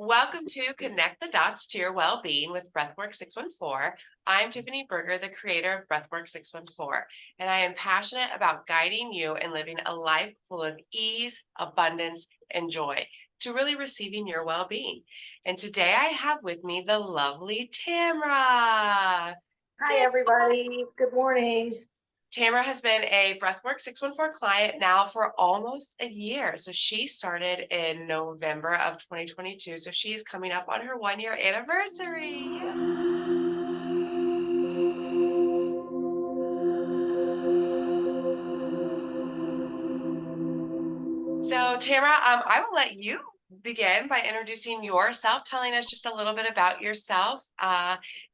Welcome to Connect the Dots to Your Wellbeing with Breathwork 614. I'm Tiffany Berger, the creator of Breathwork 614, and I am passionate about guiding you in living a life full of ease, abundance, and joy to really receiving your well-being. And today I have with me the lovely Tamara. Hi, everybody. Good morning. Tamara has been a Breathwork 614 client now for almost a year. So she started in November of 2022. So she's coming up on her 1-year anniversary. So Tamara, I will let you begin by introducing yourself, telling us just a little bit about yourself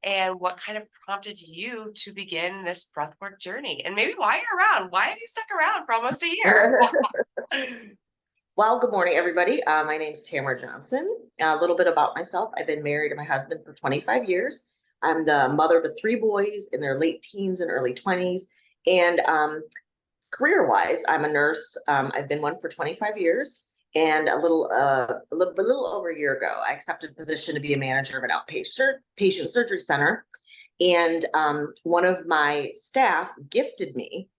and what kind of prompted you to begin this breathwork journey, and maybe why you're around. Why have you stuck around for almost a year? Well, good morning, everybody. My name is Tamara Johnson. A little bit about myself. I've been married to my husband for 25 years. I'm the mother to 3 boys in their late teens and early 20s. And career-wise, I'm a nurse. I've been one for 25 years. And a little over a year ago, I accepted a position to be a manager of an outpatient surgery center. And one of my staff gifted me,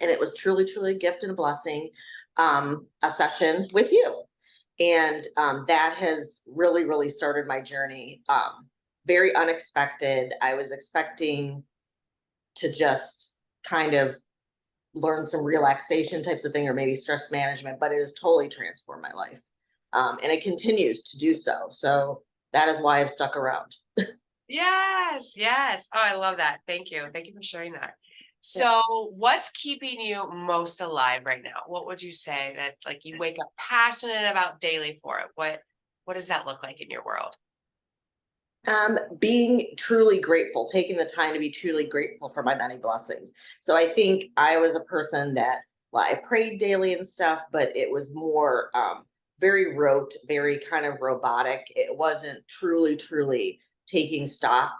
and it was truly, truly a gift and a blessing, a session with you. And that has really, really started my journey. Very unexpected. I was expecting to just kind of learn some relaxation types of thing, or maybe stress management, but it has totally transformed my life. And it continues to do so. So that is why I've stuck around. Yes, yes. Oh, I love that. Thank you. Thank you for sharing that. Yeah. So, what's keeping you most alive right now? What would you say that like you wake up passionate about daily for it? What does that look like in your world? Being truly grateful, taking the time to be truly grateful for my many blessings. So I think I was a person that, well, I prayed daily and stuff, but it was more very rote, very kind of robotic. It wasn't truly, truly taking stock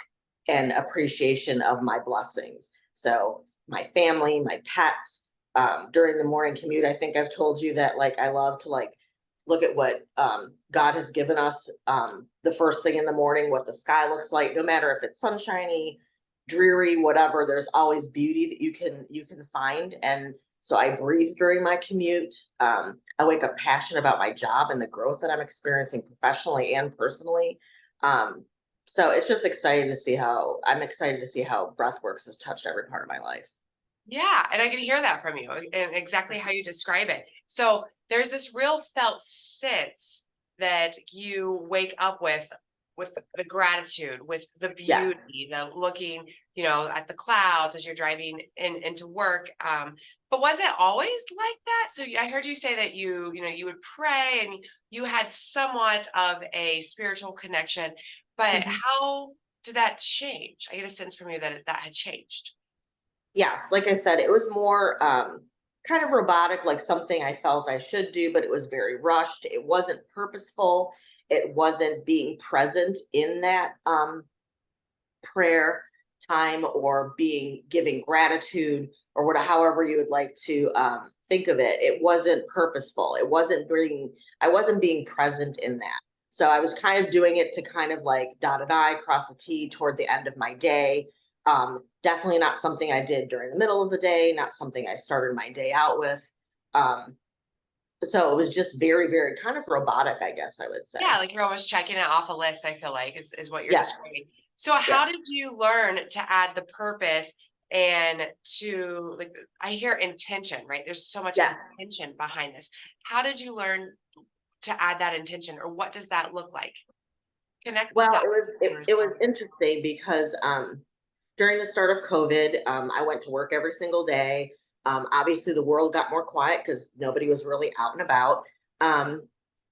and appreciation of my blessings. So my family, my pets, during the morning commute, I think I've told you that like I love to like look at what God has given us the first thing in the morning, what the sky looks like, no matter if it's sunshiny, dreary, whatever, there's always beauty that you can find. And so I breathe during my commute. I wake up passionate about my job and the growth that I'm experiencing professionally and personally. So it's just exciting to see how Breathworks has touched every part of my life. Yeah, and I can hear that from you and exactly how you describe it. So there's this real felt sense that you wake up with the gratitude, with the Yes. beauty, the looking, at the clouds as you're driving into work. But was it always like that? So I heard you say that you would pray and you had somewhat of a spiritual connection, but Mhm. how did that change? I get a sense from you that that had changed. Yes, like I said, it was more kind of robotic, like something I felt I should do, but it was very rushed. It wasn't purposeful. It wasn't being present in that prayer time, or being giving gratitude, or however you would like to think of it. It wasn't purposeful. I wasn't being present in that. So I was kind of doing it to kind of like dot an I, cross a T toward the end of my day. Definitely not something I did during the middle of the day, not something I started my day out with. Um, so it was just very, very kind of robotic, I guess I would Yeah, say. like you're almost checking it off a list, I feel like is what you're Yes, describing. So yes, how did you learn to add the purpose and to like I hear intention, right? There's so much yes. intention behind this. How did you learn to add that intention, or what does that look like? Connect the Well, dots. it was interesting because during the start of COVID, I went to work every single day. Obviously, the world got more quiet because nobody was really out and about. Um,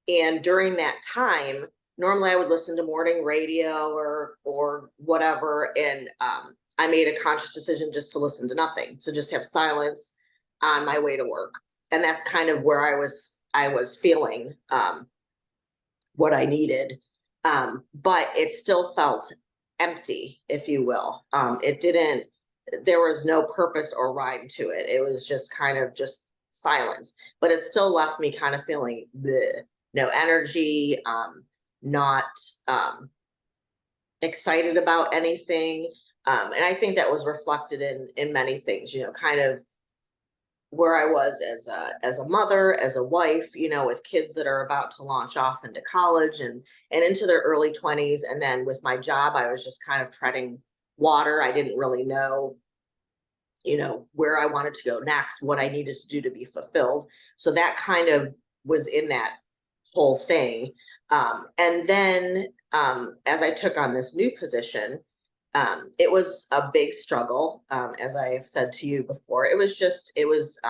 and during that time, normally I would listen to morning radio or whatever, and I made a conscious decision just to listen to nothing, to just have silence on my way to work. And that's kind of where I was feeling what I needed, but it still felt empty, if you will. It didn't. There was no purpose or rhyme to it. It was just kind of just silence, but it still left me kind of feeling bleh, no energy, not excited about anything. And I think that was reflected in many things, kind of where I was as a mother, as a wife, with kids that are about to launch off into college and into their early 20s. And then with my job, I was just kind of treading water. I didn't really know, where I wanted to go next, what I needed to do to be fulfilled. So that kind of was in that whole thing. And then as I took on this new position, it was a big struggle. As I have said to you before, it was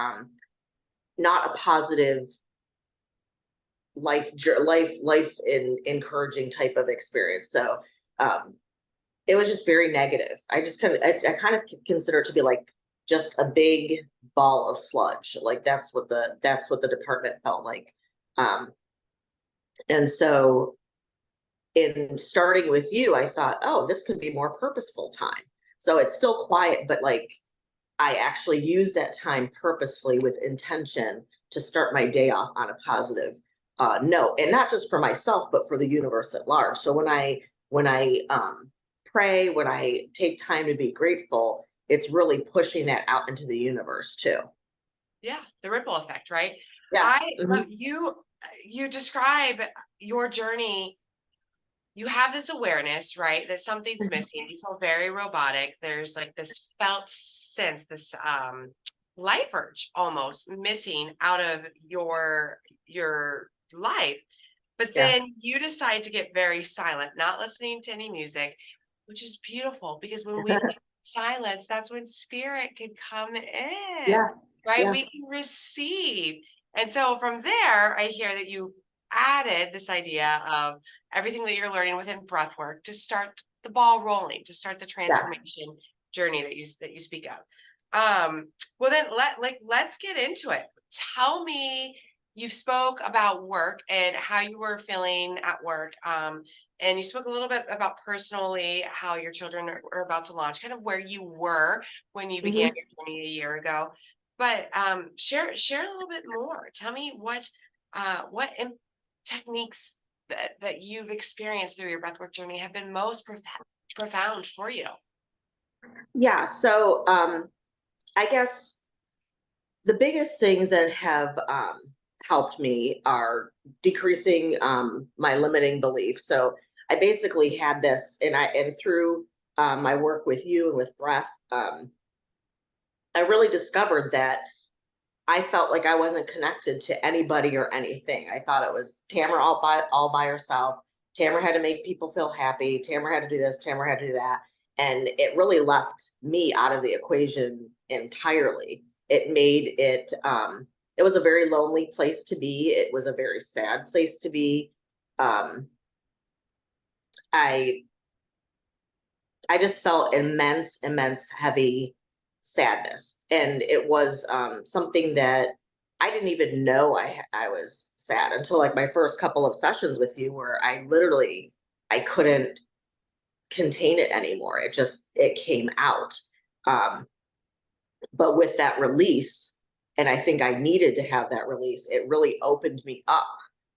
not a positive life in encouraging type of experience. So it was just very negative. I kind of consider it to be like just a big ball of sludge. Like that's what the department felt like. And so in starting with you, I thought, oh, this could be more purposeful time. So it's still quiet, but like I actually use that time purposefully with intention to start my day off on a positive note, and not just for myself, but for the universe at large. So when I pray, when I take time to be grateful, it's really pushing that out into the universe too. Yeah, the ripple effect, right? Yes. I love you describe your journey. You have this awareness, right, that something's Mhm. missing. You feel very robotic. There's like this felt sense, this life urge almost missing out of your life. But Yeah. then you decide to get very silent, not listening to any music, which is beautiful because when we get silence, that's when spirit can come in, Yeah. right? Yeah. We can receive. And so from there, I hear that you added this idea of everything that you're learning within breath work to start the ball rolling, to start the Yeah. transformation journey that you speak of. Well then let's get into it. Tell me, you spoke about work and how you were feeling at work. And you spoke a little bit about personally how your children are about to launch, kind of where you were when you began Mhm. your journey a year ago. But share a little bit more. Tell me techniques that you've experienced through your breathwork journey have been most profound for you. Yeah. So I guess the biggest things that have helped me are decreasing my limiting beliefs. So I basically had this, and through my work with you and with breath, I really discovered that I felt like I wasn't connected to anybody or anything. I thought it was Tamara all by herself. Tamara had to make people feel happy. Tamara had to do this. Tamara had to do that, and it really left me out of the equation entirely. It made it. It was a very lonely place to be. It was a very sad place to be. Um, I I just felt immense, heavy sadness, and it was something that I didn't even know I was sad until like my first couple of sessions with you, where I couldn't contain it anymore. It came out. Um, but with that release, and I think I needed to have that release, it really opened me up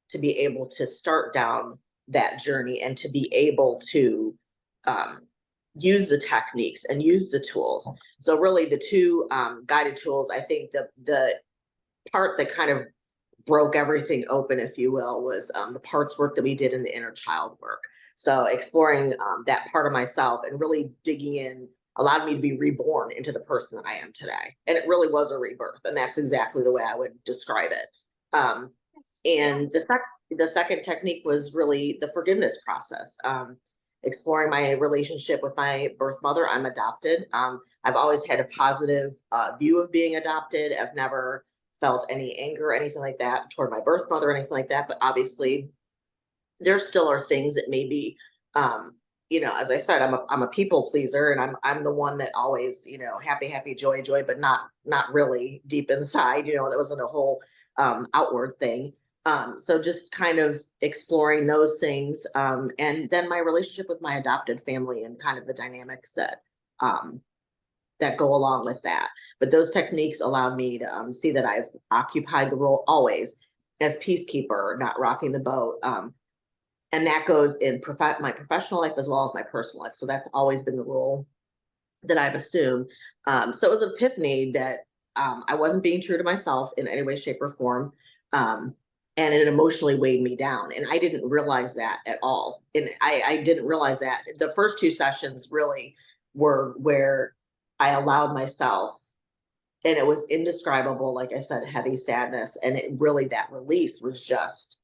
to be able to start down that journey and to be able to um, use the techniques and use the tools. So really the two guided tools, I think the part that kind of broke everything open, if you will, was the parts work that we did in the inner child work. So exploring that part of myself and really digging in allowed me to be reborn into the person that I am today. And it really was a rebirth. And that's exactly the way I would describe it. Um, Yeah. and the second technique was really the forgiveness process. Exploring my relationship with my birth mother. I'm adopted. I've always had a positive view of being adopted. I've never felt any anger or anything like that toward my birth mother or anything like that. But obviously, there still are things that maybe, as I said, I'm a people pleaser, and I'm the one that always, happy, joy, but not really deep inside. That wasn't a whole outward thing. So just kind of exploring those things, and then my relationship with my adopted family and kind of the dynamics um, that go along with that. But those techniques allowed me to see that I've occupied the role always as peacekeeper, not rocking the boat. And that goes in my professional life as well as my personal life. So that's always been the rule that I've assumed. So it was an epiphany that I wasn't being true to myself in any way, shape, or form. Um, and it emotionally weighed me down. And I didn't realize that at all. And I didn't realize that. The first two sessions really were where I allowed myself, and it was indescribable, like I said, heavy sadness. And it really, that release was just,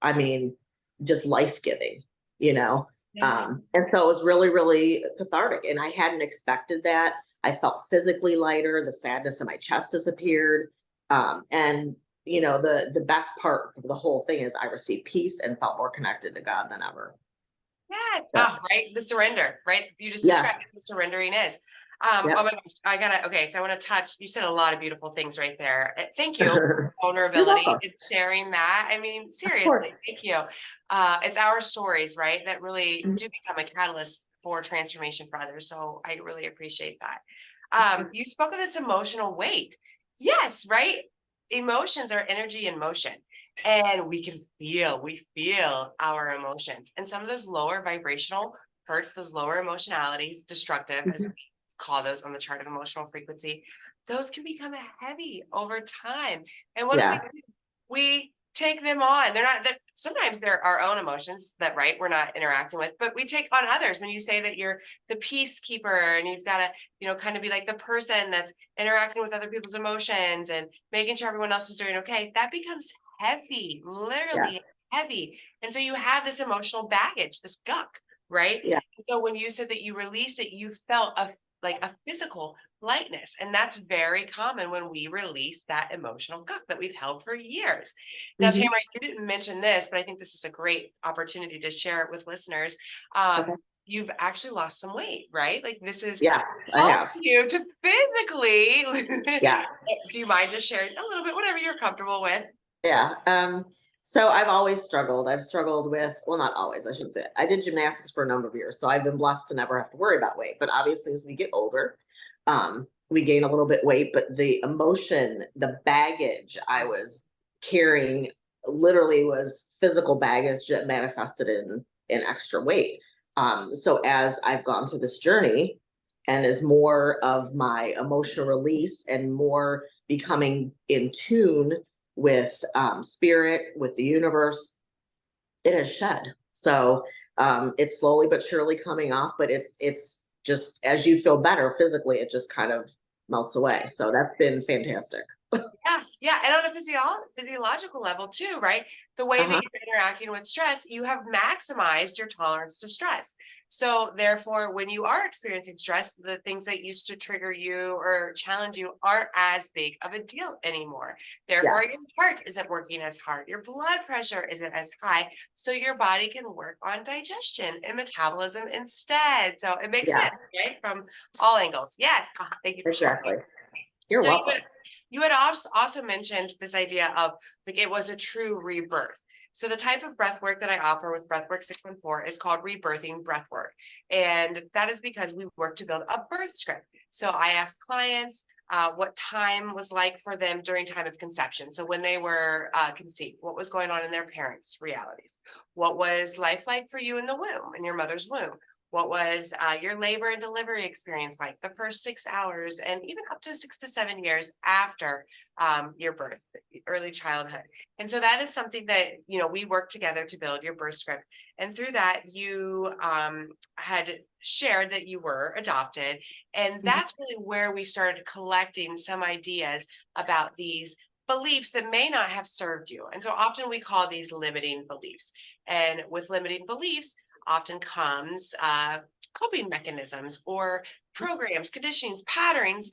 I mean, just life giving, you know? Yeah. And so it was really, really cathartic. And I hadn't expected that. I felt physically lighter. The sadness in my chest disappeared. And the best part of the whole thing is I received peace and felt more connected to God than ever. Yes. So, Right. The surrender, right? You just yeah. described what surrendering is. Oh Yep. my gosh. Okay. So I want to touch, you said a lot of beautiful things right there. Thank you. You're Vulnerability welcome. and sharing that. I mean, Of course. seriously, thank you. It's our stories, right? That really Mhm. do become a catalyst for transformation for others. So I really appreciate that. You spoke of this emotional weight. Yes, right? Emotions are energy in motion. And we feel our emotions. And some of those lower vibrational hurts, those lower emotionalities, destructive, as Mhm. we call those on the chart of emotional frequency, those can become heavy over time. And what Yeah. do? We take them on. They're not that sometimes they're our own emotions that right we're not interacting with, but we take on others. When you say that you're the peacekeeper and you've got to, kind of be like the person that's interacting with other people's emotions and making sure everyone else is doing okay, that becomes heavy, Yeah. literally heavy. And so you have this emotional baggage, this guck, right? Yeah. So when you said that you released it, you felt a physical lightness. And that's very common when we release that emotional guck that we've held for years. Now, Hmm. Tamara, you didn't mention this, but I think this is a great opportunity to share it with listeners. Okay. You've actually lost some weight, right? Like this is Yeah, I have. helping you to physically. Yeah. Do you mind just sharing a little bit, whatever you're comfortable with? Yeah. So I've always struggled. I've struggled with, well, not always, I shouldn't say it. I did gymnastics for a number of years. So I've been blessed to never have to worry about weight. But obviously, as we get older, we gain a little bit weight. But the emotion, the baggage I was carrying literally was physical baggage that manifested in extra weight. So as I've gone through this journey, and as more of my emotional release and more becoming in tune with spirit, with the universe, it has shed. So it's slowly but surely coming off, but it's just as you feel better physically, it just kind of melts away. So that's been fantastic. Yeah, yeah, and on a physiological level too, right? The way that Uh-huh. you're interacting with stress, you have maximized your tolerance to stress. So therefore, when you are experiencing stress, the things that used to trigger you or challenge you aren't as big of a deal anymore. Yeah. Therefore, your heart isn't working as hard, your blood pressure isn't as high, so your body can work on digestion and metabolism instead. So it makes Yeah. sense, right? From all angles. Yes. Thank you for sharing. Exactly. You're So welcome. you had also mentioned this idea of like it was a true rebirth. So the type of breath work that I offer with Breathwork 614 is called rebirthing breath work. And that is because we work to build a birth script. So I ask clients what time was like for them during time of conception. So when they were conceived, what was going on in their parents' realities? What was life like for you in the womb, in your mother's womb? What was your labor and delivery experience like the first 6 hours and even up to 6 to 7 years after your birth, early childhood? And so that is something that, we work together to build your birth script. And through that, you had shared that you were adopted. And Mhm. that's really where we started collecting some ideas about these beliefs that may not have served you. And so often we call these limiting beliefs. And with limiting beliefs, often comes coping mechanisms or programs, conditionings, patterns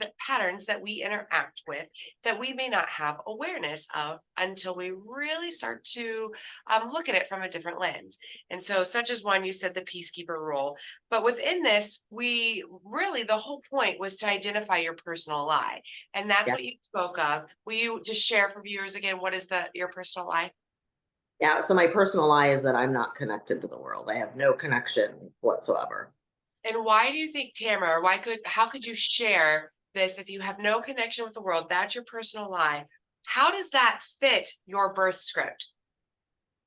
that we interact with that we may not have awareness of until we really start to look at it from a different lens. And so, such as one, you said the peacekeeper role, but within this, we really the whole point was to identify your personal lie, and that's Yeah. what you spoke of. Will you just share for viewers again what is your personal lie? Yeah. So my personal lie is that I'm not connected to the world. I have no connection whatsoever. And why do you think, Tamara, how could you share this if you have no connection with the world? That's your personal lie. How does that fit your birth script?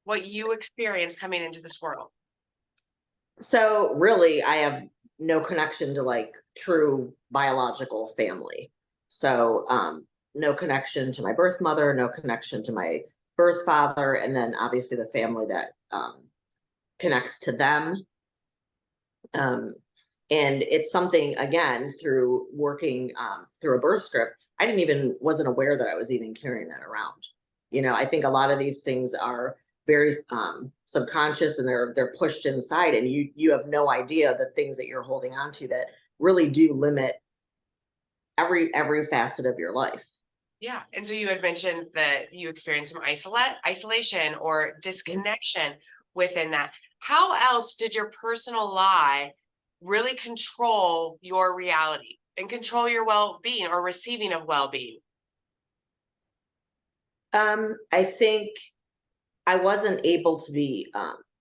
what you experienced coming into this world? So really, I have no connection to like true biological family. So no connection to my birth mother, no connection to my birth father, and then obviously the family that connects to them. Um, and it's something again through working through a birth script. I didn't even wasn't aware that I was even carrying that around. You know, I think a lot of these things are very subconscious, and they're pushed inside, and you have no idea the things that you're holding on to that really do limit every facet of your life. Yeah. And so you had mentioned that you experienced some isolation or disconnection within that. How else did your personal lie really control your reality and control your well-being or receiving of well-being? I think I wasn't able to be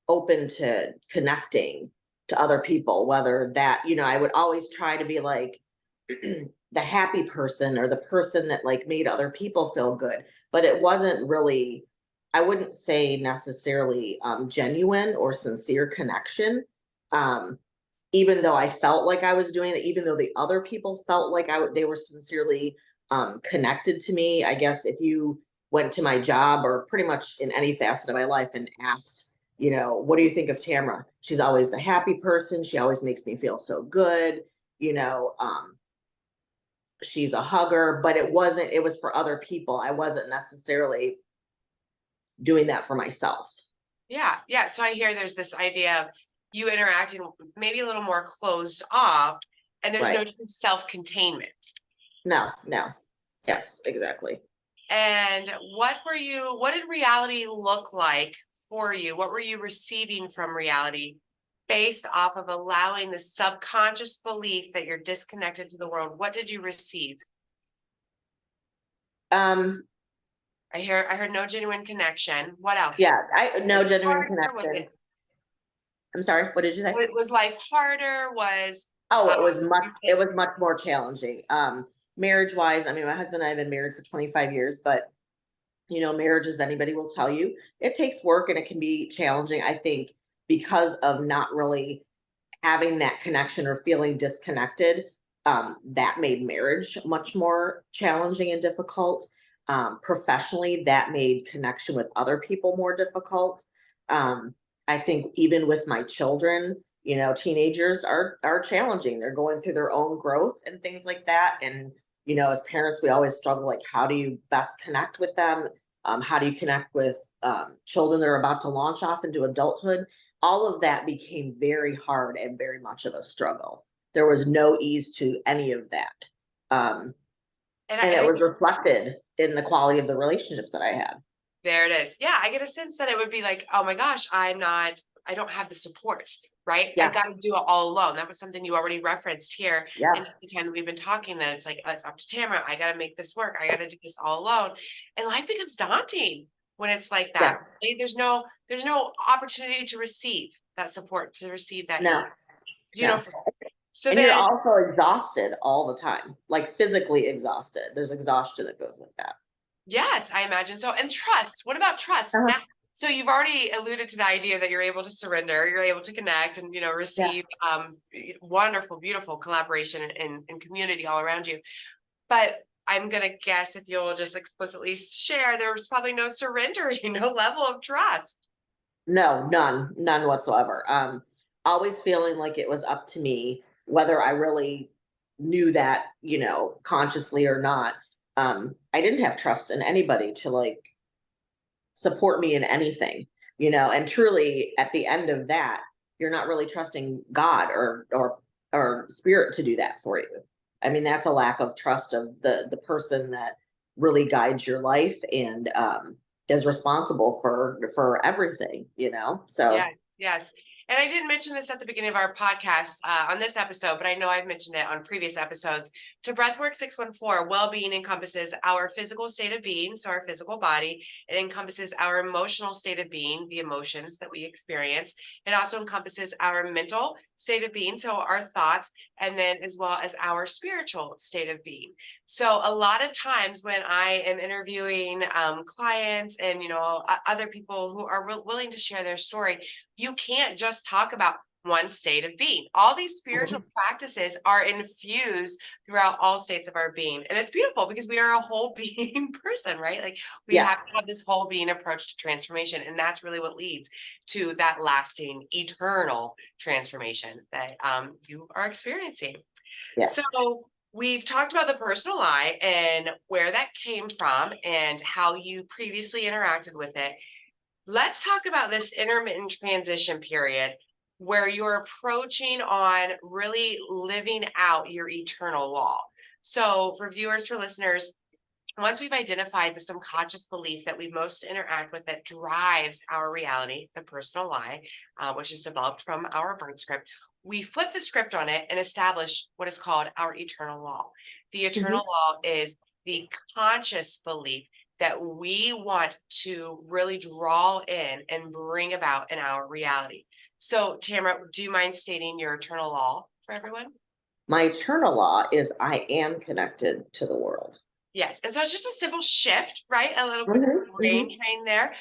open to connecting to other people, whether that, you know, I would always try to be like the happy person or the person that like made other people feel good. But it wasn't really, I wouldn't say necessarily genuine or sincere connection. Um, Even though I felt like I was doing it, even though the other people felt like they were sincerely connected to me. I guess if you went to my job or pretty much in any facet of my life and asked, you know, what do you think of Tamara? She's always the happy person. She always makes me feel so good. You know, she's a hugger, but it was for other people. I wasn't necessarily doing that for myself. Yeah. Yeah. So I hear there's this idea of you interacting maybe a little more closed off, and there's no Right. true self-containment. No, no. Yes, exactly. And what did reality look like for you? What were you receiving from reality based off of allowing the subconscious belief that you're disconnected to the world? What did you receive? Um, I heard no genuine connection. What yeah, else? I Was no it genuine harder? connection. I'm sorry, what did you say? Was life harder? Oh, Um, it was much more challenging. Marriage wise, I mean, my husband and I have been married for 25 years, but you know, marriage, as anybody will tell you, it takes work and it can be challenging, I think, because of not really having that connection or feeling disconnected. That made marriage much more challenging and difficult. Professionally, that made connection with other people more difficult. Um, I think even with my children, you know, teenagers are challenging. They're going through their own growth and things like that. And you know, as parents, we always struggle like, how do you best connect with them? How do you connect with children that are about to launch off into adulthood? All of that became very hard and very much of a struggle. There was no ease to any of that. Um, and and it I was reflected in the quality of the relationships that I had. There it is. Yeah, I get a sense that it would be like, oh my gosh, I don't have the support, right? I Yeah, got to do it all alone. That was something you already referenced here. yeah, And the time that we've been talking, that it's like, it's up to Tamara. I got to make this work. I got to do this all alone. And life becomes daunting when it's like yeah, that. Right? There's no opportunity to receive that support, to receive that no, ease. no. Beautiful. So And you're then, also exhausted all the time, like physically exhausted. There's exhaustion that goes with that. yes, I imagine so. And trust. What about trust? Uh-huh. Now, so you've already alluded to the idea that you're able to surrender, you're able to connect and Yeah. receive wonderful, beautiful collaboration and community all around you. But I'm gonna guess if you'll just explicitly share, there was probably no surrendering, no level of trust. No, none whatsoever. Always feeling like it was up to me, whether I really knew that, you know, consciously or not. I didn't have trust in anybody to like support me in anything, you know, and truly at the end of that, you're not really trusting God or spirit to do that for you. I mean, that's a lack of trust of the person that really guides your life and is responsible for everything, you know. Yeah, So yes. And I didn't mention this at the beginning of our podcast on this episode, but I know I've mentioned it on previous episodes. To Breathwork 614, well-being encompasses our physical state of being, so our physical body. It encompasses our emotional state of being, the emotions that we experience. It also encompasses our mental state of being, so our thoughts, and then as well as our spiritual state of being. So a lot of times when I am interviewing clients and other people who are willing to share their story, you can't just talk about one state of being. All these spiritual practices are infused throughout all states of our being. And it's beautiful because we are a whole being person, right? Like we Yeah. have to have this whole being approach to transformation. And that's really what leads to that lasting, eternal transformation that you are experiencing. Yes. So we've talked about the personal lie and where that came from and how you previously interacted with it. Let's talk about this intermittent transition period where you're approaching on really living out your eternal law. So for viewers, for listeners, once we've identified the subconscious belief that we most interact with that drives our reality, the personal lie, which is developed from our birth script, we flip the script on it and establish what is called our eternal law. The eternal law is the conscious belief that we want to really draw in and bring about in our reality. So, Tamara, do you mind stating your eternal law for everyone? My eternal law is I am connected to the world. Yes. And so it's just a simple shift, right? A little quick brain train there.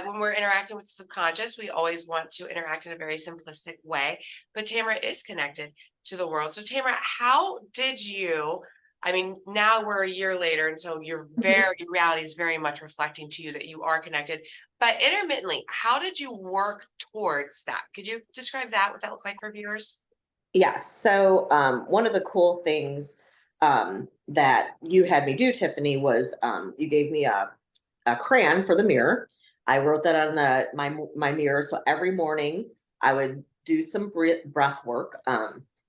When we're interacting with the subconscious, we always want to interact in a very simplistic way. But Tamara is connected to the world. So, Tamara, how did you? I mean, now we're a year later, and so your reality is very much reflecting to you that you are connected. But intermittently, how did you work towards that? Could you describe that, what that looked like for viewers? Yes. So one of the cool things that you had me do, Tiffany, was you gave me a crayon for the mirror. I wrote that on my mirror. So every morning I would do some breath work.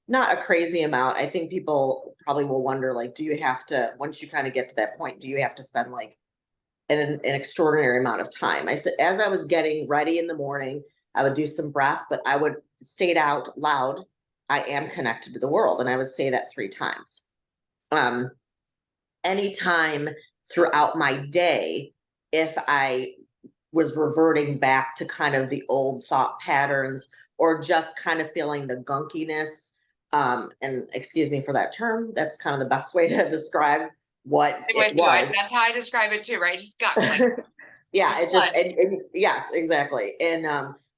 Not a crazy amount. I think people probably will wonder, like, do you have to, once you kind of get to that point, do you have to spend like an extraordinary amount of time? I said, as I was getting ready in the morning, I would do some breath, but I would state out loud, I am connected to the world. And I would say that 3 times. Um, Anytime throughout my day, if I was reverting back to kind of the old thought patterns or just kind of feeling the gunkiness, and excuse me for that term, that's kind of the best way to describe what it With you, was. that's how I describe it too, right? Just gut like Yeah, it just, and yes, exactly. And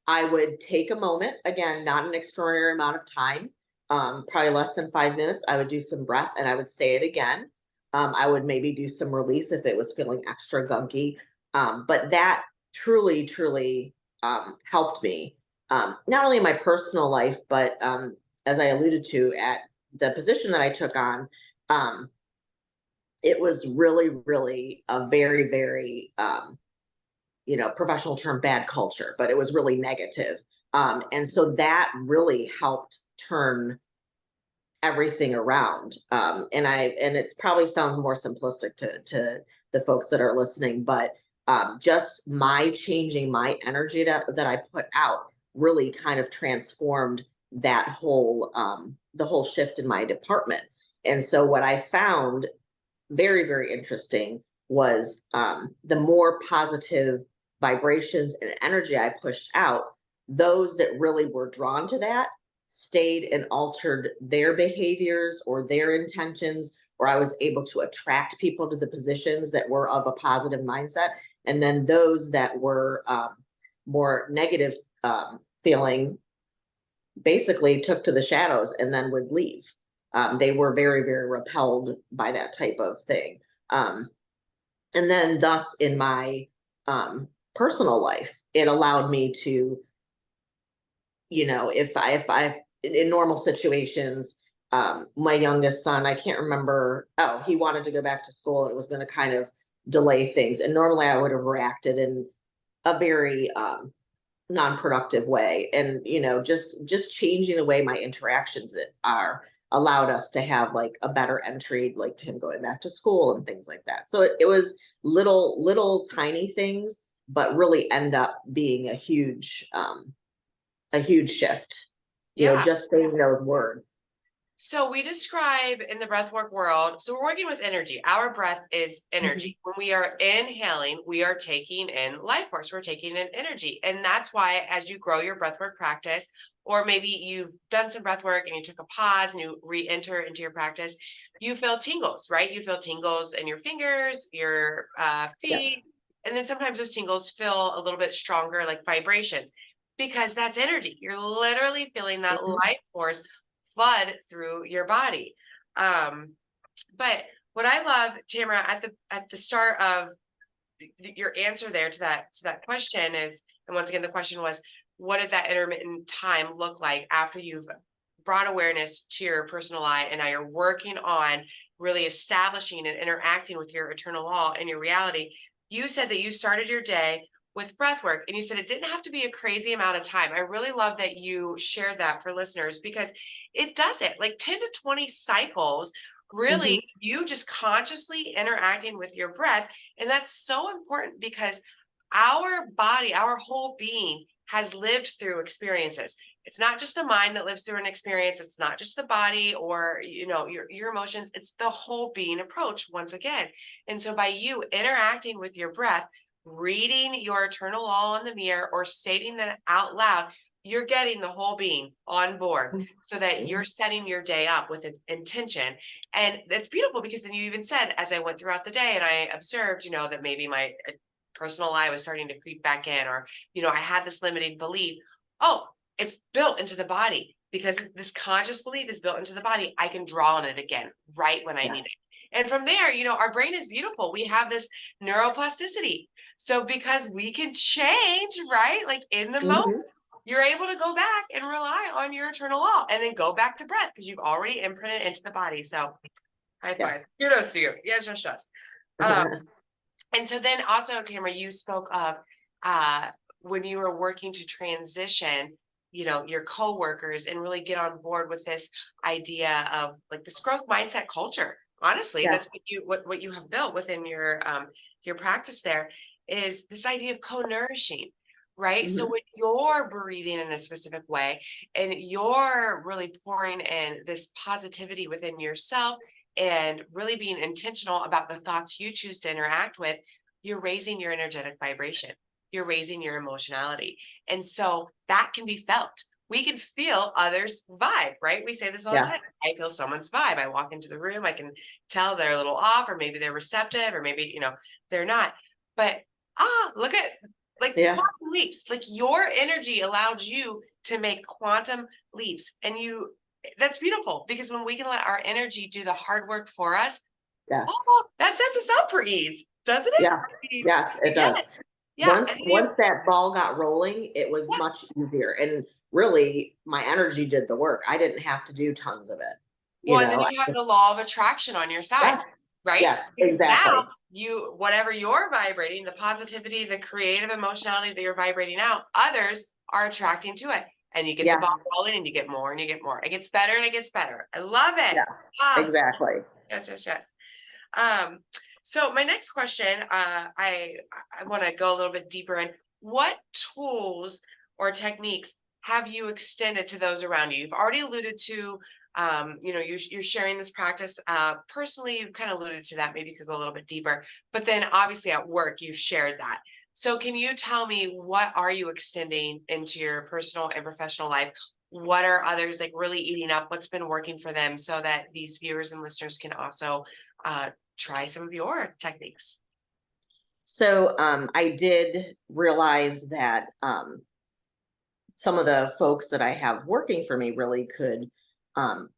I would take a moment, again, not an extraordinary amount of time, probably less than 5 minutes. I would do some breath and I would say it again. I would maybe do some release if it was feeling extra gunky. But that truly, truly helped me, not only in my personal life, but as I alluded to at the position that I took on, it was really, really a very, very, professional term, bad culture, but it was really negative. And so that really helped turn everything around. And it's probably sounds more simplistic to the folks that are listening, but just my changing my energy that I put out really kind of transformed that whole, the whole shift in my department. And so what I found very, very interesting was the more positive vibrations and energy I pushed out, those that really were drawn to that stayed and altered their behaviors or their intentions, or I was able to attract people to the positions that were of a positive mindset. And then those that were more negative feeling basically took to the shadows and then would leave. They were very, very repelled by that type of thing. And then thus in my personal life, it allowed me to, if I in normal situations, my youngest son, I can't remember, he wanted to go back to school and it was going to kind of delay things. And normally I would have reacted in a very non-productive way. And, just changing the way my interactions that are allowed us to have like a better entry, like to him going back to school and things like that. So it was little tiny things, but really end up being a huge a huge shift, Yeah. just saying those words. So we describe in the breathwork world, so we're working with energy. Our breath is energy. When we are inhaling, we are taking in life force, we're taking in energy. And that's why as you grow your breathwork practice, or maybe you've done some breathwork and you took a pause and you re-enter into your practice, you feel tingles, right? You feel tingles in your fingers, your Yeah. feet. And then sometimes those tingles feel a little bit stronger, like vibrations, because that's energy. You're literally feeling that Mhm. life force flood through your body. But what I love, Tamara, at the start of your answer there to that question is, and once again, the question was, what did that intermittent time look like after you've brought awareness to your personal life and now you're working on really establishing and interacting with your eternal law and your reality? You said that you started your day with breath work, and you said it didn't have to be a crazy amount of time. I really love that you shared that for listeners, because it does it like 10 to 20 cycles, really, Mhm. you just consciously interacting with your breath. And that's so important because our body, our whole being has lived through experiences. It's not just the mind that lives through an experience. It's not just the body or, your emotions. It's the whole being approach once again. And so by you interacting with your breath, reading your eternal law in the mirror or stating that out loud, you're getting the whole being on board so that you're setting your day up with an intention. And that's beautiful because then you even said, as I went throughout the day and I observed, that maybe my personal lie was starting to creep back in, or, I had this limiting belief. Oh, it's built into the body because this conscious belief is built into the body. I can draw on it again right when I Yeah. need it. And from there, our brain is beautiful. We have this neuroplasticity. So because we can change, right? Like in the moment, Mhm. you're able to go back and rely on your eternal law and then go back to breath because you've already imprinted into the body. So high five. Yes. Kudos to you. Yes, yes, yes. Um, and so then also, Tamara, you spoke of uh, when you were working to transition, your coworkers and really get on board with this idea of like this growth mindset culture. Honestly, Yeah. that's what you have built within your practice there is this idea of co-nourishing, right? So Mhm. when you're breathing in a specific way and you're really pouring in this positivity within yourself and really being intentional about the thoughts you choose to interact with, you're raising your energetic vibration. You're raising your emotionality. And so that can be felt. We can feel others' vibe, right? We say this all the Yeah. time. I feel someone's vibe. I walk into the room, I can tell they're a little off, or maybe they're receptive, or maybe, they're not. But look at like Yeah. quantum leaps. Like your energy allowed you to make quantum leaps. And that's beautiful because when we can let our energy do the hard work for us, Yes. oh, that sets us up for ease, doesn't it? Yeah. Yes, it Yeah. does. Yeah. And Once that ball got rolling, it was yeah. much easier. And really, my energy did the work. I didn't have to do tons of it. Well, and then I you have just, the law of attraction on your side, yeah. right? Yes, Because now exactly. whatever you're vibrating, the positivity, the creative emotionality that you're vibrating out, others are attracting to it. And you get the Yeah. ball rolling and you get more and you get more. It gets better and it gets better. I love it. Yeah. Ah, Exactly. yes, yes, yes. Um, so my next question, I want to go a little bit deeper in what tools or techniques have you extended to those around you? You've already alluded to, you're sharing this practice personally. You kind of alluded to that. Maybe you could go a little bit deeper. But then obviously at work, you've shared that. So can you tell me what are you extending into your personal and professional life? What are others like really eating up? What's been working for them so that these viewers and listeners can also uh, try some of your techniques. So I did realize that some of the folks that I have working for me really could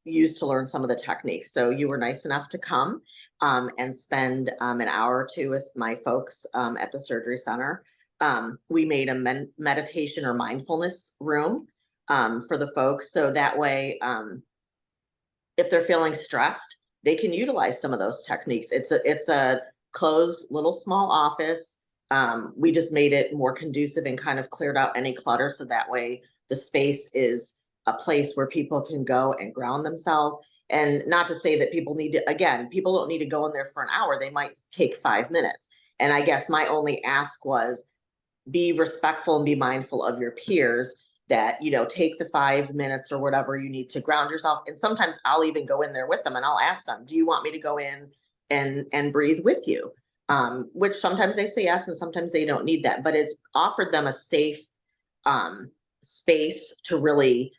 use to learn some of the techniques. So you were nice enough to come and spend an hour or two with my folks at the surgery center. We made a meditation or mindfulness room for the folks. So that way, if they're feeling stressed, they can utilize some of those techniques. It's a closed little small office. We just made it more conducive and kind of cleared out any clutter so that way the space is a place where people can go and ground themselves. And not to say that people need to, again, people don't need to go in there for an hour. They might take 5 minutes. And I guess my only ask was be respectful and be mindful of your peers that, take the 5 minutes or whatever you need to ground yourself. And sometimes I'll even go in there with them and I'll ask them, do you want me to go in and breathe with you? Which sometimes they say yes and sometimes they don't need that, but it's offered them a safe space to really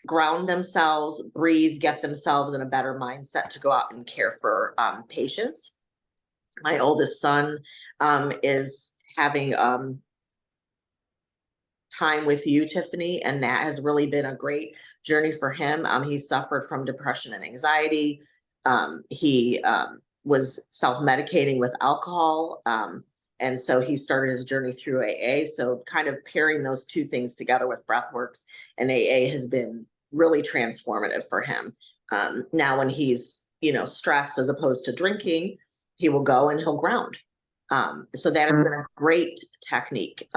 ground themselves, breathe, get themselves in a better mindset to go out and care for patients. My oldest son is having time with you, Tiffany, and that has really been a great journey for him. He suffered from depression and anxiety. He was self-medicating with alcohol. And so he started his journey through AA. So kind of pairing those two things together with breathworks and AA has been really transformative for him. Now when he's, stressed as opposed to drinking, he will go and he'll ground. So that has been a great technique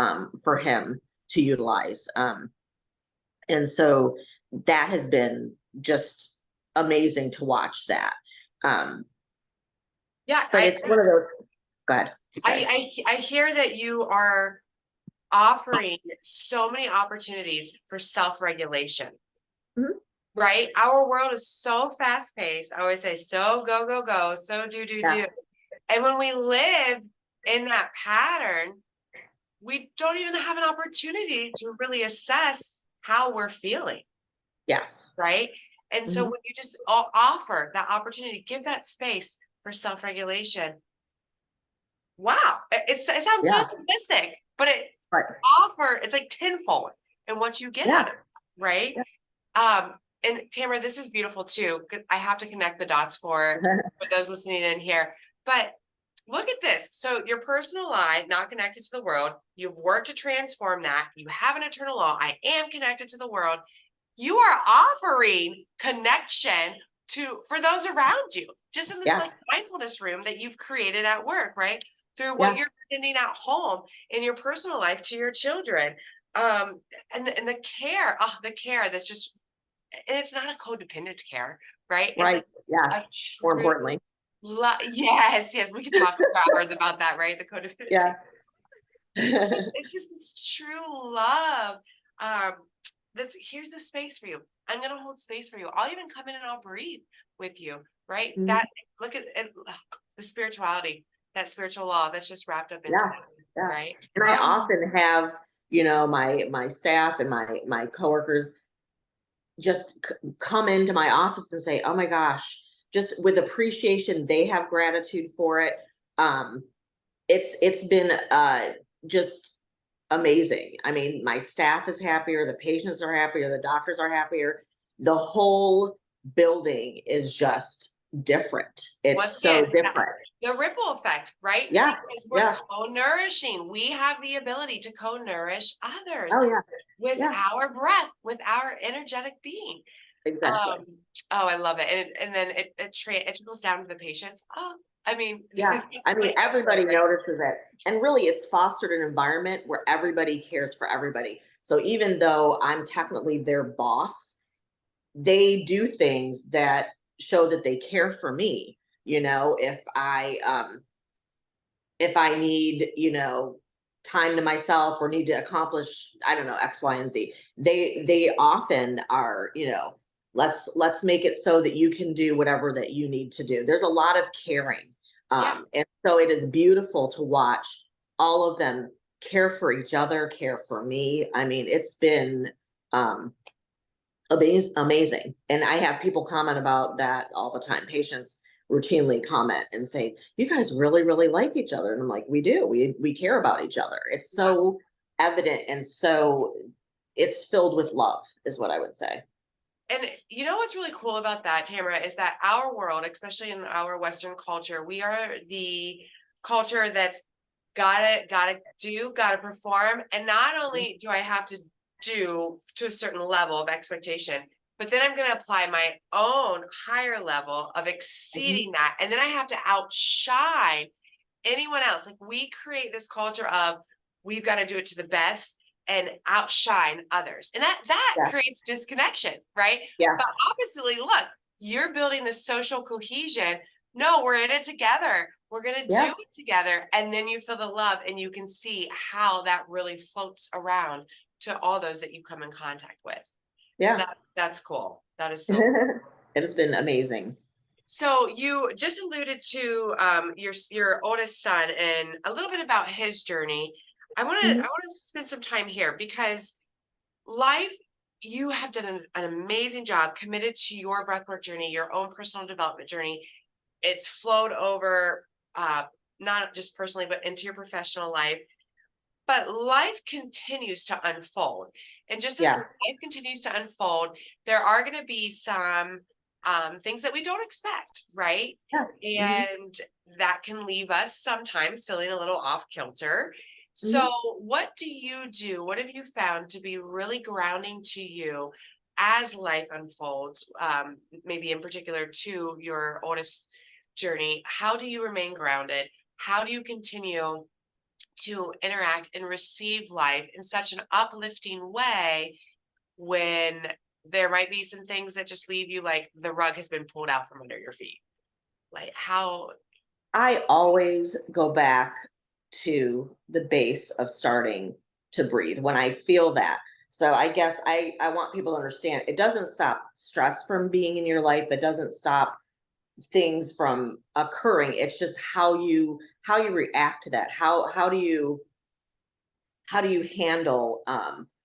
for him to utilize. And so that has been just amazing to watch that. Yeah, But it's one of those, go ahead. I hear that you are offering so many opportunities for self-regulation. Mhm. Right? Our world is so fast paced. I always say, so go, go, go, so do, do, Yeah. do. And when we live in that pattern, we don't even have an opportunity to really assess how we're feeling. Yes. Right. And so Mhm. when you just offer that opportunity, give that space for self-regulation. Wow. It sounds so Yeah. simplistic, but Right. it's like tenfold in what you get Yeah. out of it. Right. Yeah. And Tamara, this is beautiful too, because I have to connect the dots for those listening in here. But look at this. So your personal life, not connected to the world. You've worked to transform that. You have an eternal law. I am connected to the world. You are offering connection for those around you, just in this Yes. like mindfulness room that you've created at work, right? Through what Yes. you're sending at home in your personal life to your children. And the care, the care that's just, and it's not a codependent care, right? It's Right. like Yeah. a More true importantly. yes, we could talk for hours about that, right? The codependency. Yeah. It's just this true love. Um, here's the space for you. I'm gonna hold space for you. I'll even come in and I'll breathe with you, right? Mhm. That look at the spirituality, that spiritual law that's just wrapped up into Yeah. that, Yeah. right? And I often have, my staff and my coworkers just come into my office and say, "Oh my gosh," just with appreciation, they have gratitude for it. Um, it's been just amazing. I mean, my staff is happier, the patients are happier, the doctors are happier. The whole building is just different. Once It's so again, different. the ripple effect, right? Yeah. Because we're Yeah. co-nourishing. We have the ability to co-nourish others Oh yeah. with Yeah. our breath, with our energetic being. Exactly. Um, oh, I love it. And then it trickles down to the patients. Oh, I mean, Yeah. it's I just mean, like everybody right? notices it. And really, it's fostered an environment where everybody cares for everybody. So even though I'm technically their boss, they do things that show that they care for me. If I need, time to myself or need to accomplish, I don't know, X, Y, and Z, they often are, let's make it so that you can do whatever that you need to do. There's a lot of caring. Yeah. And so it is beautiful to watch all of them care for each other, care for me. I mean, it's been amazing. And I have people comment about that all the time. Patients routinely comment and say, "You guys really, really like each other." And I'm like, "We do. We care about each other." It's Yeah. so evident, and so it's filled with love, is what I would say. And you know what's really cool about that, Tamara, is that our world, especially in our Western culture, we are the culture that's gotta do, gotta perform. And not Mhm. only do I have to do to a certain level of expectation, but then I'm gonna apply my own higher level of Mhm. exceeding that. And then I have to outshine anyone else. Like we create this culture of we've got to do it to the best and outshine others. And that Yeah, creates disconnection, right? yeah, But oppositely, look, you're building this social cohesion. No, we're in it together. We're going to do yeah, it together. And then you feel the love and you can see how that really floats around to all those that you come in contact with. Yeah. That's cool. That is so. It has been amazing. So you just alluded to your oldest son and a little bit about his journey. I Mhm. want to spend some time here because life, you have done an amazing job committed to your breathwork journey, your own personal development journey. It's flowed over, uh, not just personally, but into your professional life. But life continues to unfold. And just as Yeah. life continues to unfold, there are going to be some things that we don't expect, right? Yeah. Mhm. And that can leave us sometimes feeling a little off kilter. So, Mhm. what do you do? What have you found to be really grounding to you as life unfolds? Maybe in particular to your oldest journey. How do you remain grounded? How do you continue to interact and receive life in such an uplifting way when there might be some things that just leave you like the rug has been pulled out from under your feet? Like how, I always go back to the base of starting to breathe when I feel that. So I guess I want people to understand it doesn't stop stress from being in your life. It doesn't stop things from occurring. It's just how you react to that. How do you handle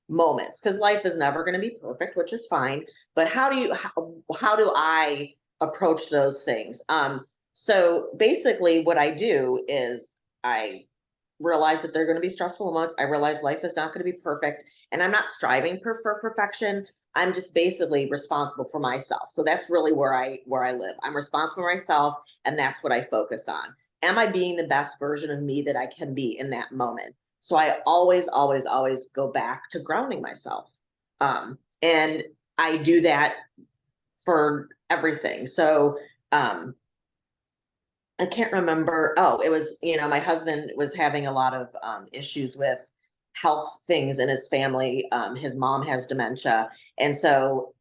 moments, because life is never going to be perfect, which is fine, but how do I approach those things? So basically what I do is I realize that there are going to be stressful moments. I realize life is not going to be perfect, and I'm not striving for perfection. I'm just basically responsible for myself. So that's really where I live. I'm responsible for myself, and that's what I focus on. Am I being the best version of me that I can be in that moment? So I always, always, always go back to grounding myself. And I do that for everything. So um, I can't remember. Oh, it was, my husband was having a lot of issues with health things in his family. His mom has dementia. And so,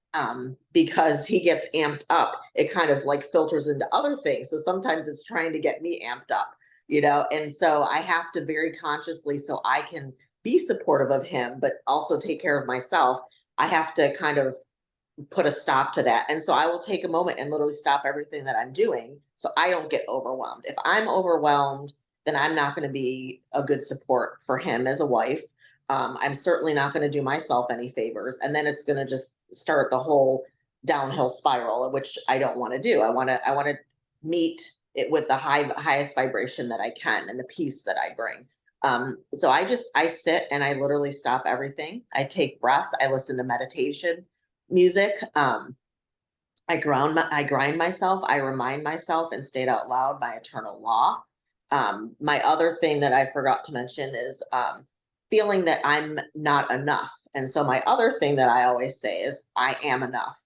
because he gets amped up, it kind of like filters into other things. So sometimes it's trying to get me amped up, and so I have to very consciously, so I can be supportive of him, but also take care of myself. I have to kind of put a stop to that. And so I will take a moment and literally stop everything that I'm doing so I don't get overwhelmed. If I'm overwhelmed, then I'm not going to be a good support for him as a wife. I'm certainly not going to do myself any favors. And then it's going to just start the whole downhill spiral, which I don't want to do. I want to meet it with the highest vibration that I can and the peace that I bring. So I sit and I literally stop everything. I take breaths. I listen to meditation music. I grind myself. I remind myself and state out loud my eternal law. My other thing that I forgot to mention is feeling that I'm not enough. And so my other thing that I always say is I am enough.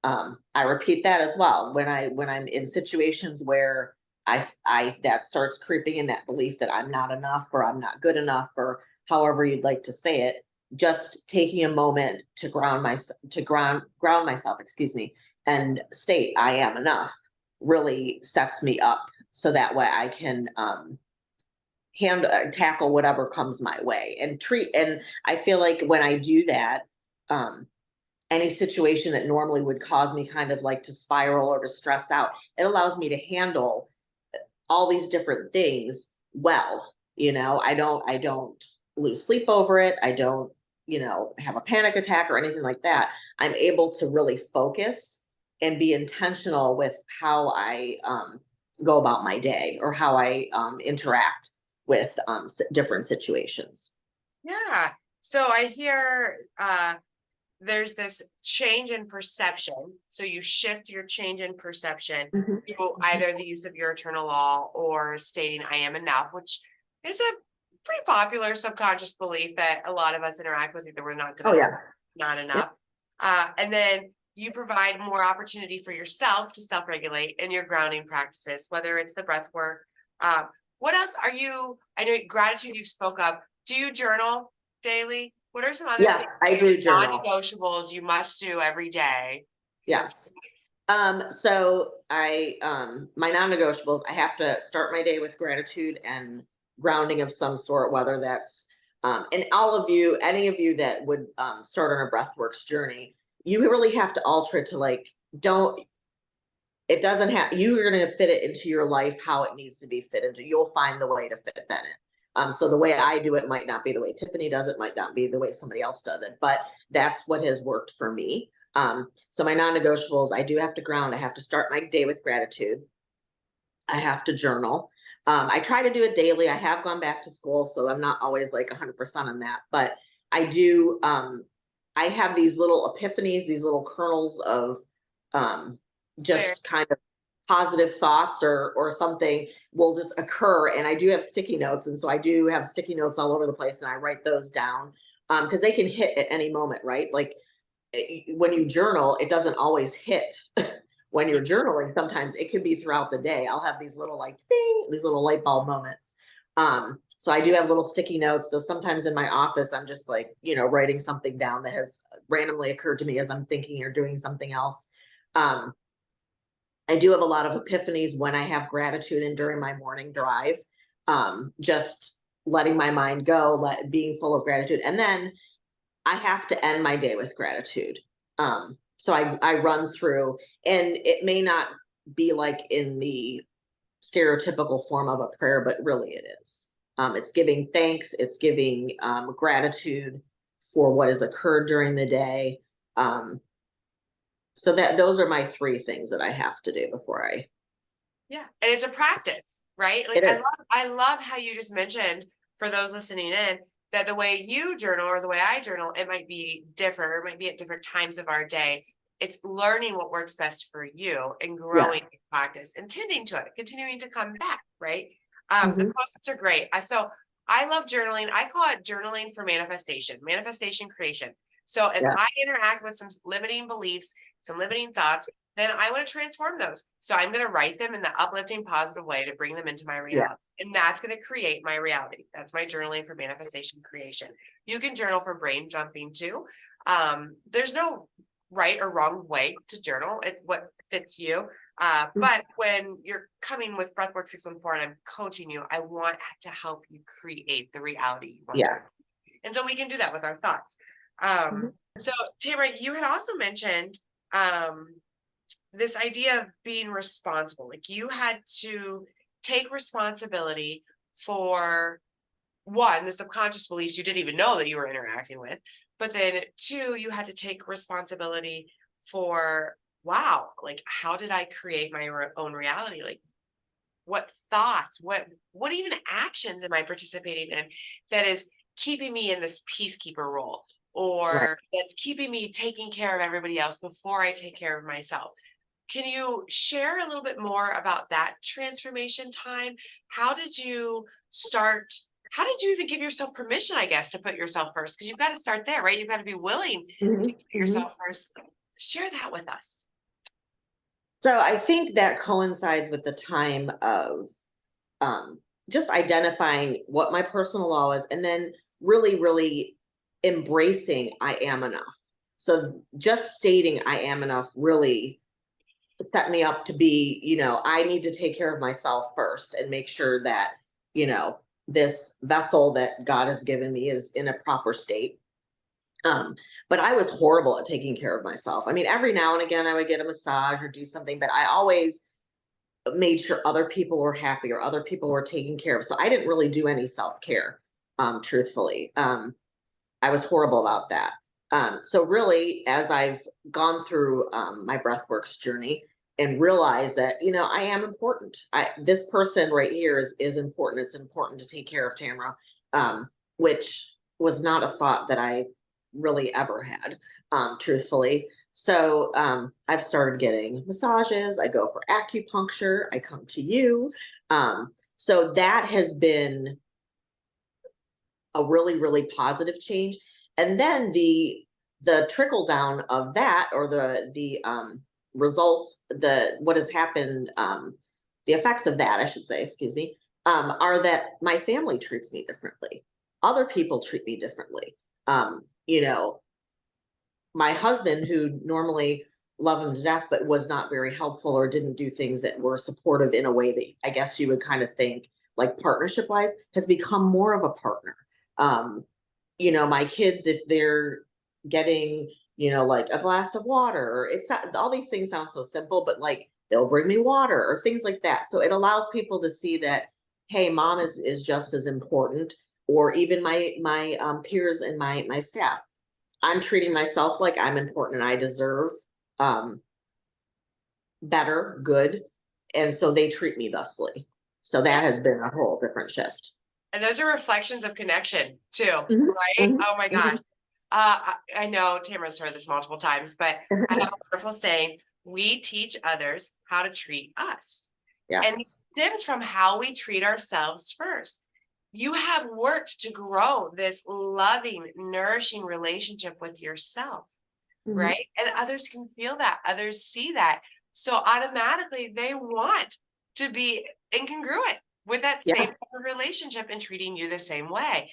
I repeat that as well when I'm in situations where I that starts creeping in, that belief that I'm not enough or I'm not good enough or however you'd like to say it. Just taking a moment to ground myself, excuse me, and state I am enough really sets me up so that way I can tackle whatever comes my way and I feel like when I do that, um any situation that normally would cause me kind of like to spiral or to stress out, it allows me to handle all these different things well. I don't lose sleep over it. I don't, have a panic attack or anything like that. I'm able to really focus and be intentional with how I go about my day or how I interact with different situations. yeah. So I hear there's this change in perception. So you shift your change in perception Mhm. through either the use of your eternal law or stating I am enough, which is a pretty popular subconscious belief that a lot of us interact with, either we're not good Oh enough, yeah. not Yep. enough. And then you provide more opportunity for yourself to self-regulate in your grounding practices, whether it's the breath work. Uh, what else are you, I know gratitude you spoke of. Do you journal daily? What are some other Yes, things I that are do like journal. non-negotiables you must do every day? You're Yes. So my non-negotiables, I have to start my day with gratitude and grounding of some sort, whether that's And all of you, any of you that would start on a breathworks journey, you really have to alter it to like, don't, it doesn't have, you're going to fit it into your life how it needs to be fit into. You'll find the way to fit that in. So the way I do it might not be the way Tiffany does it, might not be the way somebody else does it, but that's what has worked for me. So my non-negotiables, I do have to ground. I have to start my day with gratitude. I have to journal. I try to do it daily. I have gone back to school, so I'm not always like 100% on that, but I do. I have these little epiphanies, these little kernels of Where just kind of positive thoughts or something will just occur. And I do have sticky notes, and so I do have sticky notes all over the place, and I write those down because they can hit at any moment, right? Like when you journal, it doesn't always hit. When you're journaling, sometimes it could be throughout the day. I'll have these little like ding, these little light bulb moments. So I do have little sticky notes. So sometimes in my office, I'm just like, writing something down that has randomly occurred to me as I'm thinking or doing something else. I do have a lot of epiphanies when I have gratitude and during my morning drive. Just letting my mind go, being full of gratitude. And then I have to end my day with gratitude. So I run through, and it may not be like in the stereotypical form of a prayer, but really it is. It's giving thanks, it's giving gratitude for what has occurred during the day. So that those are my three things that I have to do before I. Yeah, and it's a practice, right? Like It is. I love how you just mentioned for those listening in that the way you journal or the way I journal, it might be different, or it might be at different times of our day. It's learning what works best for you and Yeah. growing in practice and tending to it, continuing to come back, right? The Mhm. posts are great. So I love journaling. I call it journaling for manifestation creation. So if Yeah. I interact with some limiting beliefs, some limiting thoughts, then I want to transform those. So I'm going to write them in the uplifting, positive way to bring them into my Yeah. reality. And that's going to create my reality. That's my journaling for manifestation creation. You can journal for brain jumping too. There's no right or wrong way to journal. It's what fits you. But when you're coming with Breathwork 614 and I'm coaching you, I want to help you create the reality you want to. Yeah. And so we can do that with our thoughts. Mhm. So Tamara, you had also mentioned this idea of being responsible. Like you had to take responsibility for one, the subconscious beliefs you didn't even know that you were interacting with. But then two, you had to take responsibility for, wow, like how did I create my own reality? Like what thoughts, what even actions am I participating in that is keeping me in this peacekeeper role, Right. or that's keeping me taking care of everybody else before I take care of myself? Can you share a little bit more about that transformation time? How did you start? How did you even give yourself permission, I guess, to put yourself first? Because you've got to start there, right? You've got to be willing to Mhm. put Mhm. yourself first. Share that with us. So I think that coincides with the time of um, just identifying what my personal law is, and then really, really embracing I am enough. So just stating I am enough really set me up to be, I need to take care of myself first and make sure that, this vessel that God has given me is in a proper state. Um, but I was horrible at taking care of myself. I mean, every now and again I would get a massage or do something, but I always made sure other people were happy or other people were taken care of. So I didn't really do any self-care, truthfully. I was horrible about that. So really, as I've gone through my breathworks journey and realized that, I am important. This person right here is important. It's important to take care of Tamara, which was not a thought that I really ever had, truthfully. So I've started getting massages. I go for acupuncture. I come to you. So that has been a really, really positive change. And then the trickle down of that, or the results, the what has happened, the effects of that, I should say, excuse me, are that my family treats me differently. Other people treat me differently. You know, my husband, who normally love him to death, but was not very helpful or didn't do things that were supportive in a way that I guess you would kind of think like partnership wise, has become more of a partner. my kids, if they're getting, like a glass of water, or it's not, all these things sound so simple, but like they'll bring me water or things like that. So it allows people to see that, hey, mom is just as important, or even my peers and my staff. I'm treating myself like I'm important and I deserve um better, good. And so they treat me thusly. So Yeah. that has been a whole different shift. And those are reflections of connection too, Mhm, right? mhm, Oh my gosh. mhm. I know Tamara's heard this multiple times, but I have a wonderful saying, we teach others how to treat us. And it Yes. stems from how we treat ourselves first. You have worked to grow this loving, nourishing relationship with yourself, Mhm. right? And others can feel that, others see that. So automatically they want to be incongruent with that same Yeah, type of relationship and treating you the same way.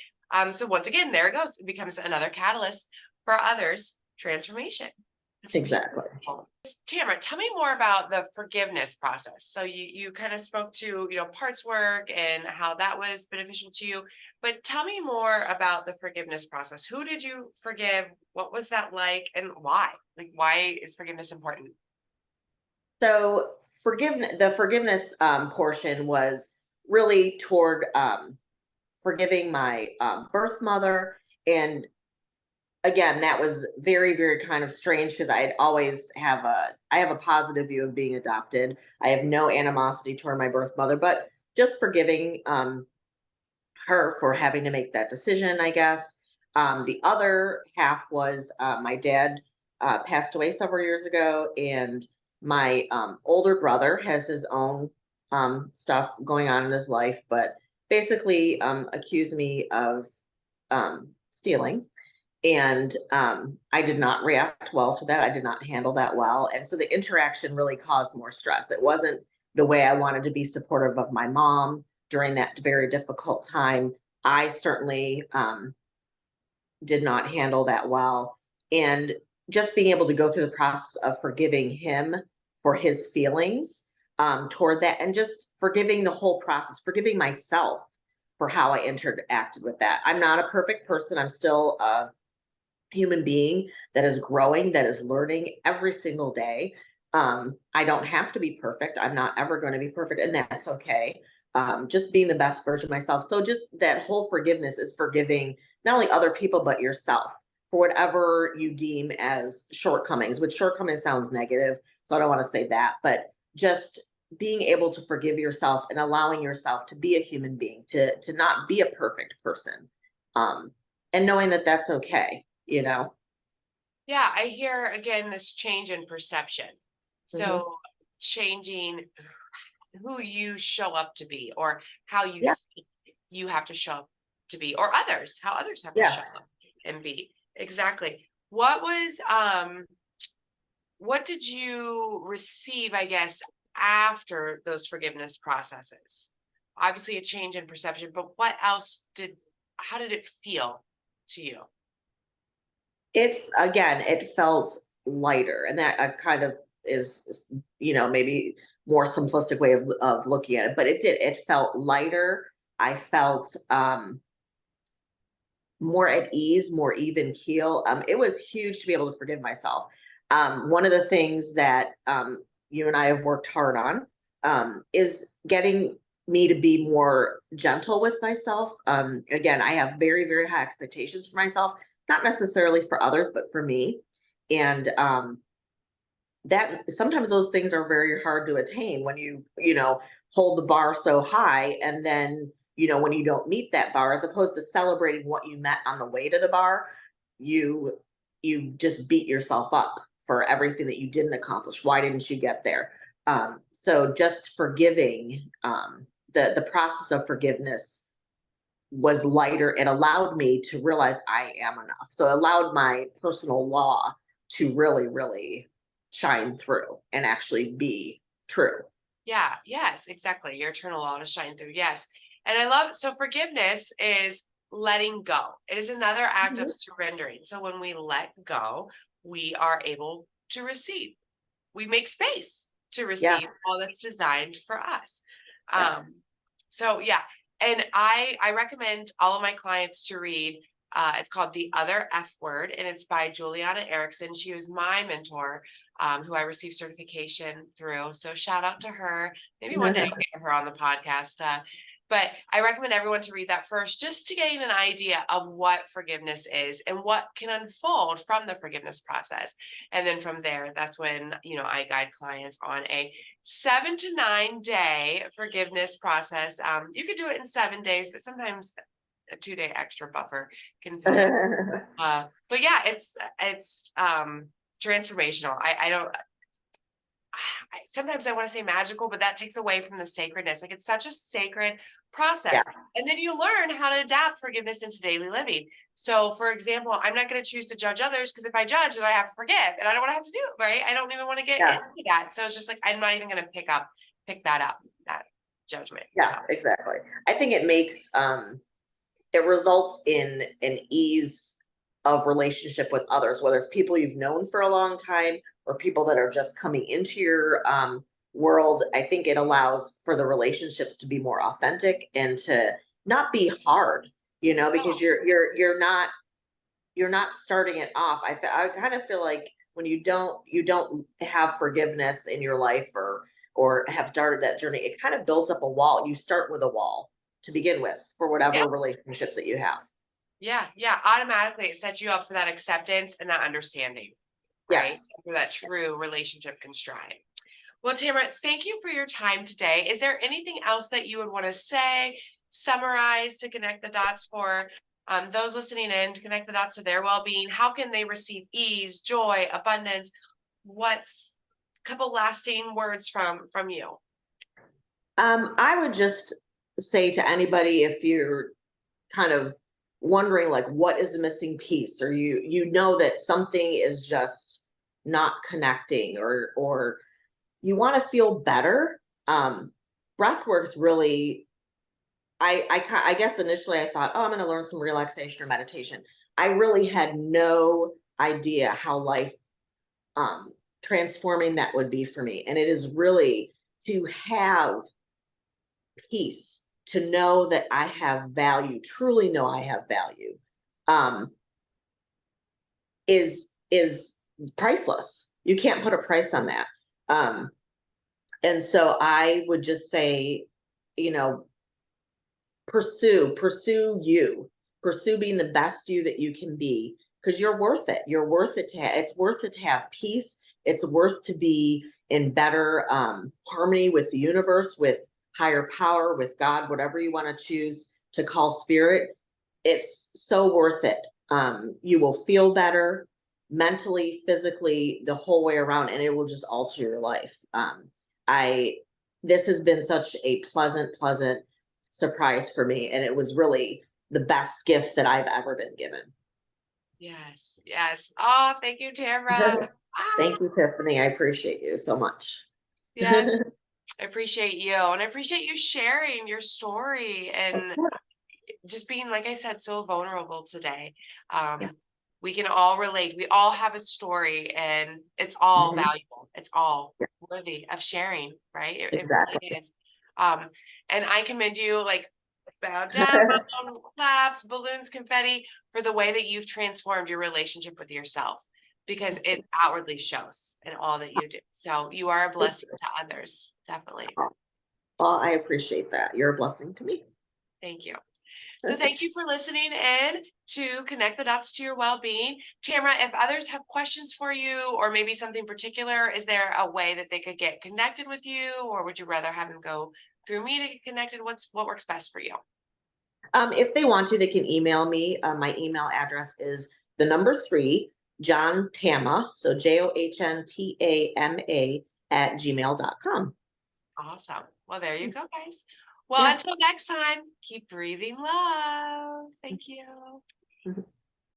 So once again, there it goes. It becomes another catalyst for others' transformation. That's exactly. beautiful. Tamara, tell me more about the forgiveness process. So you kind of spoke to, parts work and how that was beneficial to you, but tell me more about the forgiveness process. Who did you forgive? What was that like and why? Like, why is forgiveness important? So the forgiveness portion was really toward forgiving my birth mother. And again, that was very, very kind of strange because I have a positive view of being adopted. I have no animosity toward my birth mother, but just forgiving her for having to make that decision, I guess. The other half was my dad passed away several years ago, and my older brother has his own stuff going on in his life, but basically accused me of stealing. And I did not react well to that. I did not handle that well. And so the interaction really caused more stress. It wasn't the way I wanted to be supportive of my mom during that very difficult time. I certainly did not handle that well. And just being able to go through the process of forgiving him for his feelings toward that, and just forgiving the whole process, forgiving myself for how I interacted with that. I'm not a perfect person. I'm still a human being that is growing, that is learning every single day. I don't have to be perfect. I'm not ever going to be perfect, and that's okay. Just being the best version of myself. So, just that whole forgiveness is forgiving not only other people, but yourself for whatever you deem as shortcomings, which shortcomings sounds negative. So, I don't want to say that, but just being able to forgive yourself and allowing yourself to be a human being, to not be a perfect person, um, and knowing that that's okay, you know? Yeah, I hear again this change in perception. Mhm. So changing who you show up to be or how you Yeah, think you have to show up to be or others, how others have to yeah. show up and be. Exactly. What did you receive, I guess, after those forgiveness processes? Obviously a change in perception, but how did it feel to you? It felt lighter, and that kind of is, maybe more simplistic way of looking at it, but it felt lighter. I felt more at ease, more even keel. It was huge to be able to forgive myself. One of the things that you and I have worked hard on is getting me to be more gentle with myself. Again, I have very, very high expectations for myself, not necessarily for others, but for me. And that sometimes those things are very hard to attain when you hold the bar so high, and then when you don't meet that bar, as opposed to celebrating what you met on the way to the bar, you you just beat yourself up for everything that you didn't accomplish. Why didn't you get there? So just forgiving, the process of forgiveness was lighter. It allowed me to realize I am enough. So it allowed my personal law to really, really shine through and actually be true. Yeah, yes, exactly. Your eternal law to shine through. Yes. And I love so forgiveness is letting go. It is another act of Mhm. surrendering. So when we let go, we are able to receive. We make space to Yeah, receive all that's designed for us. yeah. So yeah, and I recommend all of my clients to read It's called The Other F Word, and it's by Juliana Erickson. She was my mentor, who I received certification through. So shout out to her. Maybe one day I'll get her on the podcast. But I recommend everyone to read that first, just to gain an idea of what forgiveness is and what can unfold from the forgiveness process. And then from there, that's when, I guide clients on a 7 to 9 day forgiveness process. You could do it in 7 days, but sometimes a 2-day extra buffer can feel good. But yeah, it's transformational. I don't, sometimes I want to say magical, but that takes away from the sacredness. Like, it's such a sacred process. Yeah. And then you learn how to adapt forgiveness into daily living. So for example, I'm not going to choose to judge others, because if I judge, then I have to forgive, and I don't want to have to do it, right? I don't even want to get into that. So it's just like, I'm not even going to pick that up, that judgment. Yeah, So. exactly. I think it makes, it results in an ease of relationship with others, whether it's people you've known for a long time or people that are just coming into your world. I think it allows for the relationships to be more authentic and to not be hard, because you're not starting it off. I kind of feel like when you don't have forgiveness in your life, or have started that journey, it kind of builds up a wall. You start with a wall to begin with for Yeah. whatever relationships that you have. Yeah. Automatically it sets you up for that acceptance and that understanding, right? Yes. For that true relationship can strive. Well, Tamara, thank you for your time today. Is there anything else that you would want to say, summarize, to connect the dots for those listening in, to connect the dots to their well-being? How can they receive ease, joy, abundance? What's a couple lasting words from you? I would just say to anybody, if you're kind of wondering like what is the missing piece, or you know that something is just not connecting, or you want to feel better, breathwork's really, I guess initially I thought, oh, I'm going to learn some relaxation or meditation. I really had no idea how life transforming that would be for me. And it is really to have peace, to know that I have value, truly know I have value, um, is priceless. You can't put a price on that. And so I would just say, you know, pursue you, pursue being the best you that you can be, because you're worth it. You're worth it it's worth it to have peace. It's worth to be in better harmony with the universe, with higher power, with God, whatever you want to choose to call spirit. It's so worth it. You will feel better mentally, physically, the whole way around, and it will just alter your life. I This has been such a pleasant surprise for me, and it was really the best gift that I've ever been given. Yes. Oh, thank you, Tamara. Thank you, Tiffany. I appreciate you so much. Yes, I appreciate you, and I appreciate you sharing your story and just being, like I said, so vulnerable today. Yeah. We can all relate. We all have a story, and it's all Mhm. valuable. It's all Yeah, worthy of sharing, right? It really exactly. is. And I commend you, like, bow down, claps, balloons, confetti, for the way that you've transformed your relationship with yourself, because it outwardly shows in all that you do. So you are a blessing to others. Definitely. Well, I appreciate that. You're a blessing to me. Thank you. So thank you for listening in to Connect the Dots to Your Wellbeing. Tamara, if others have questions for you, or maybe something particular, is there a way that they could get connected with you, or would you rather have them go through me to get connected? What works best for you? If they want to, they can email me. My email address is the number 3, John Tama, so JOHNTAMA @gmail.com. Awesome. Well, there you go, guys. Well, Yeah. until next time, keep breathing love. Thank you.